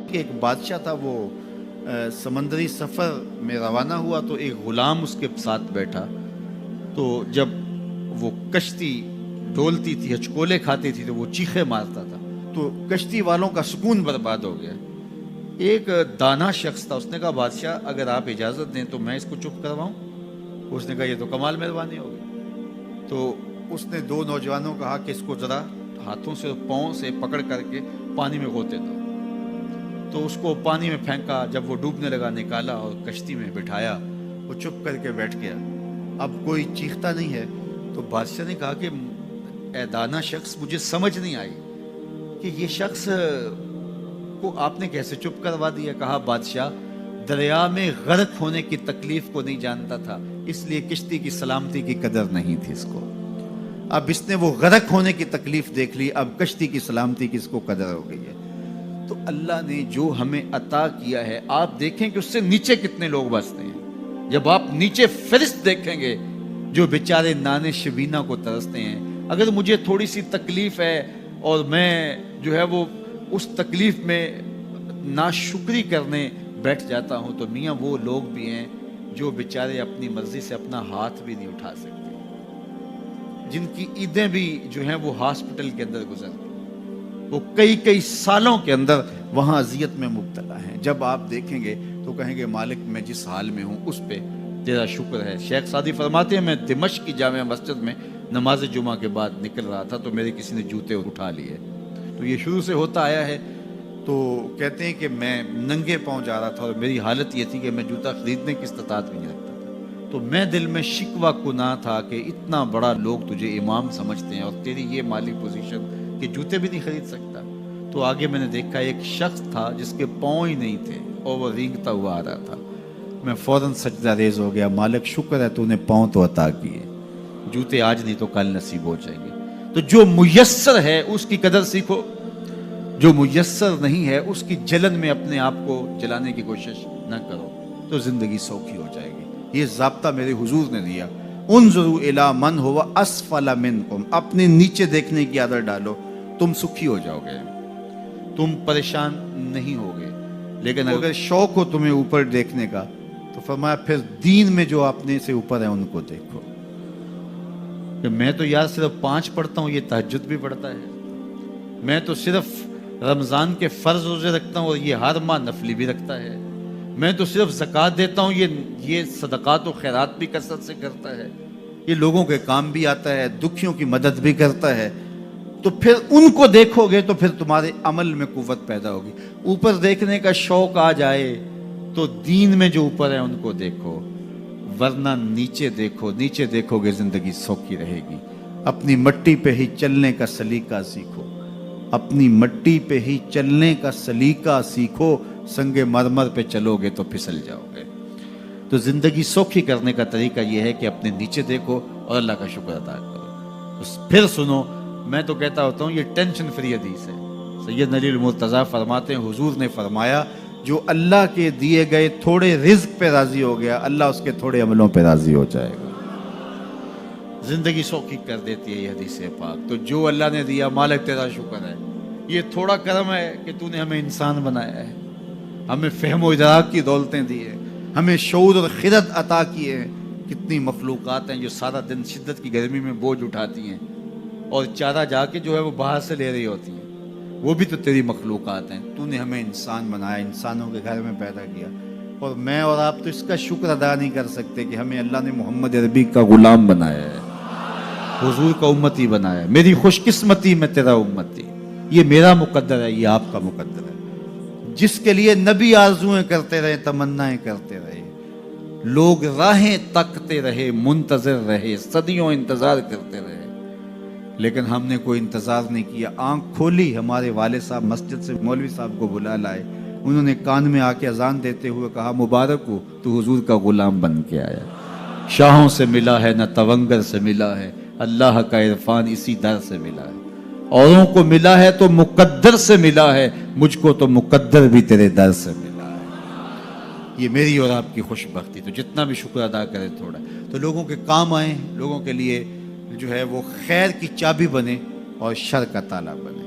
کہ ایک بادشاہ تھا، وہ سمندری سفر میں روانہ ہوا تو ایک غلام اس کے ساتھ بیٹھا. تو جب وہ کشتی ڈولتی تھی، ہچکولے کھاتی تھی، تو وہ چیخے مارتا تھا، تو کشتی والوں کا سکون برباد ہو گیا. ایک دانا شخص تھا، اس نے کہا بادشاہ اگر آپ اجازت دیں تو میں اس کو چپ کرواؤں. اس نے کہا یہ تو کمال مہربانی ہوگی. تو اس نے دو نوجوانوں کو کہا کہ اس کو ذرا ہاتھوں سے پاؤں سے پکڑ کر کے پانی میں غوطے دو. تو اس کو پانی میں پھینکا، جب وہ ڈوبنے لگا نکالا اور کشتی میں بٹھایا. وہ چپ کر کے بیٹھ گیا، اب کوئی چیختا نہیں ہے. تو بادشاہ نے کہا کہ اے دانا شخص، مجھے سمجھ نہیں آئی کہ یہ شخص کو آپ نے کیسے چپ کروا دیا. کہا بادشاہ دریا میں غرق ہونے کی تکلیف کو نہیں جانتا تھا، اس لیے کشتی کی سلامتی کی قدر نہیں تھی اس کو. اب اس نے وہ غرق ہونے کی تکلیف دیکھ لی، اب کشتی کی سلامتی کی اس کو قدر ہو گئی ہے. تو اللہ نے جو ہمیں عطا کیا ہے، آپ دیکھیں کہ اس سے نیچے کتنے لوگ بستے ہیں. جب آپ نیچے فرشت دیکھیں گے جو بیچارے نانے شبینہ کو ترستے ہیں. اگر مجھے تھوڑی سی تکلیف ہے اور میں جو ہے وہ اس تکلیف میں ناشکری کرنے بیٹھ جاتا ہوں، تو میاں وہ لوگ بھی ہیں جو بیچارے اپنی مرضی سے اپنا ہاتھ بھی نہیں اٹھا سکتے، جن کی عیدیں بھی جو ہیں وہ ہاسپٹل کے اندر گزرتی، وہ کئی سالوں کے اندر وہاں اذیت میں مبتلا ہیں. جب آپ دیکھیں گے تو کہیں گے مالک میں جس حال میں ہوں اس پہ تیرا شکر ہے. شیخ سعدی فرماتے ہیں میں دمشق کی جامع مسجد میں نماز جمعہ کے بعد نکل رہا تھا تو میرے کسی نے جوتے اٹھا لیے. تو یہ شروع سے ہوتا آیا ہے. تو کہتے ہیں کہ میں ننگے پاؤں جا رہا تھا اور میری حالت یہ تھی کہ میں جوتا خریدنے کی استطاعت بھی نہیں رکھتا تھا. تو میں دل میں شکوہ کنا تھا کہ اتنا بڑا لوگ تجھے امام سمجھتے ہیں اور تیری یہ مالی پوزیشن کہ جوتے بھی نہیں خرید سکتا. تو آگے میں نے دیکھا ایک شخص تھا جس کے پاؤں ہی نہیں تھے اور وہ رینگتا ہوا آ رہا تھا. میں فوراً سجدہ ریز ہو گیا، مالک شکر ہے تو نے پاؤں تو عطا کیے، جوتے آج نہیں تو کل نصیب ہو جائیں گے. تو جو میسر ہے اس کی قدر سیکھو، جو میسر نہیں ہے اس کی جلن میں اپنے آپ کو جلانے کی کوشش نہ کرو، تو زندگی سوکھی ہو جائے گی. یہ ضابطہ میرے حضور نے دیا. انظروا الی من هو اسفل منکم، اپنے نیچے دیکھنے کی عادت ڈالو، تم سکھی ہو جاؤ گے، تم پریشان نہیں ہوگے. لیکن اگر شوق ہو تمہیں اوپر دیکھنے کا تو فرمایا پھر دین میں جو اپنے سے اوپر ہیں ان کو دیکھو. کہ میں تو یار صرف 5 پڑھتا ہوں، یہ تہجد بھی پڑھتا ہے. میں تو صرف رمضان کے فرض روزے رکھتا ہوں اور یہ ہر ماہ نفلی بھی رکھتا ہے. میں تو صرف زکوٰۃ دیتا ہوں، یہ صدقات و خیرات بھی کثرت سے کرتا ہے. یہ لوگوں کے کام بھی آتا ہے، دکھیوں کی مدد بھی کرتا ہے. تو پھر ان کو دیکھو گے تو پھر تمہارے عمل میں قوت پیدا ہوگی. اوپر دیکھنے کا شوق آ جائے تو دین میں جو اوپر ہیں ان کو دیکھو، ورنہ نیچے دیکھو. نیچے دیکھو گے زندگی سوکھی رہے گی. اپنی مٹی پہ ہی چلنے کا سلیقہ سیکھو، اپنی مٹی پہ ہی چلنے کا سلیقہ سیکھو. سنگ مرمر پہ چلو گے تو پھسل جاؤ گے. تو زندگی سوکھی کرنے کا طریقہ یہ ہے کہ اپنے نیچے دیکھو اور اللہ کا شکر ادا کرو. پھر سنو، میں تو کہتا ہوتا ہوں یہ ٹینشن فری حدیث ہے. سید علی المرتضیٰ فرماتے ہیں حضور نے فرمایا جو اللہ کے دیے گئے تھوڑے رزق پہ راضی ہو گیا، اللہ اس کے تھوڑے عملوں پہ راضی ہو جائے گا. زندگی سوکھی کر دیتی ہے یہ حدیث پاک. تو جو اللہ نے دیا مالک تیرا شکر ہے. یہ تھوڑا کرم ہے کہ تو نے ہمیں انسان بنایا ہے، ہمیں فہم و ادراک کی دولتیں دی ہیں، ہمیں شعور اور خرد عطا کیے ہیں. کتنی مخلوقات ہیں جو سارا دن شدت کی گرمی میں بوجھ اٹھاتی ہیں اور چارہ جا کے جو ہے وہ باہر سے لے رہی ہوتی ہیں. وہ بھی تو تیری مخلوقات ہیں. تو نے ہمیں انسان بنایا، انسانوں کے گھر میں پیدا کیا. اور میں اور آپ تو اس کا شکر ادا نہیں کر سکتے کہ ہمیں اللہ نے محمد عربی کا غلام بنایا ہے، حضور کا امتی بنایا ہے. میری خوش قسمتی میں تیرا امتی. یہ میرا مقدر ہے، یہ آپ کا مقدر ہے. جس کے لیے نبی آرزویں کرتے رہے، تمنائیں کرتے رہے، لوگ راہیں تکتے رہے، منتظر رہے، صدیوں انتظار کرتے رہے، لیکن ہم نے کوئی انتظار نہیں کیا. آنکھ کھولی، ہمارے والد صاحب مسجد سے مولوی صاحب کو بلا لائے. انہوں نے کان میں آ کے اذان دیتے ہوئے کہا مبارک ہو، تو حضور کا غلام بن کے آیا. شاہوں سے ملا ہے نہ تونگر سے ملا ہے، اللہ کا عرفان اسی در سے ملا ہے. اوروں کو ملا ہے تو مقدر سے ملا ہے، مجھ کو تو مقدر بھی تیرے در سے ملا ہے. یہ میری اور آپ کی خوش بختی. تو جتنا بھی شکر ادا کرے تھوڑا، تو لوگوں کے کام آئیں، لوگوں کے لیے جو ہے وہ خیر کی چابی بنے اور شر کا تالا بنے.